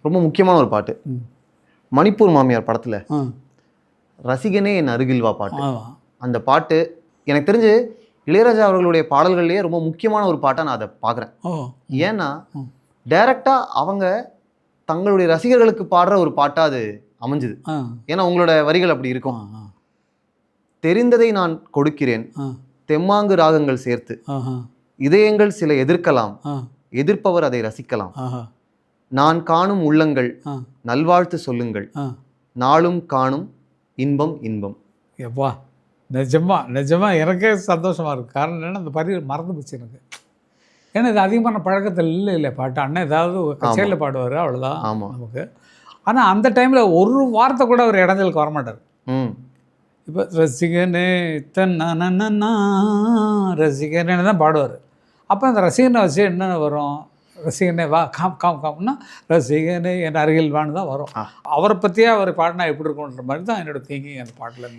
ரொம்ப முக்கியமான ஒரு பாட்டு. மணிப்பூர் மாமியார் படத்தில் ரசிகனே என் அருகில் வா பாட்டு. அந்த பாட்டு எனக்கு தெரிஞ்சு இளையராஜா அவர்களுடைய பாடல்கள்லேயே ரொம்ப முக்கியமான ஒரு பாட்டாக நான் அதை பார்க்குறேன். ஏன்னா டைரக்டாக அவங்க தங்களுடைய ரசிகர்களுக்கு பாடுற ஒரு பாட்டாக அது அமைஞ்சுது. ஏன்னா உங்களோட வரிகள் அப்படி இருக்கும். தெரிந்ததை நான் கொடுக்கிறேன், தெம்மாங்கு ராகங்கள் சேர்த்து, இதயங்கள் சில எதிர்க்கலாம், எதிர்ப்பவர் அதை ரசிக்கலாம், நான் காணும் உள்ளங்கள் நல்வாழ்த்து சொல்லுங்கள், நாளும் காணும் இன்பம் இன்பம். எப்பா நிஜமா எனக்கே சந்தோஷமாக இருக்குது. காரணம் என்னென்னா அந்த பரி மறந்து போச்சு எனக்கு. ஏன்னா இது அதிகமான பழக்கத்தில் இல்லை பாட்டு. அண்ணன் ஏதாவது கச்சேரியில் பாடுவார், அவ்வளோதான் நமக்கு. ஆனால் அந்த டைமில் ஒரு வார்த்தை கூட அவர் இடங்களுக்கு வரமாட்டார். இப்போ ரசிகனே தன்னா ரசிகனே தான் பாடுவார். அப்போ அந்த ரசிகனை வச்சு என்ன வரும்? ரசிகனே வா காம்னா ரசிகனே என் அருகில் வான்னு தான் வரும். அவரை பற்றியே அவர் பாடினா எப்படி இருக்குன்ற மாதிரி தான் என்னோடய திங்கிங் அந்த பாட்டில்.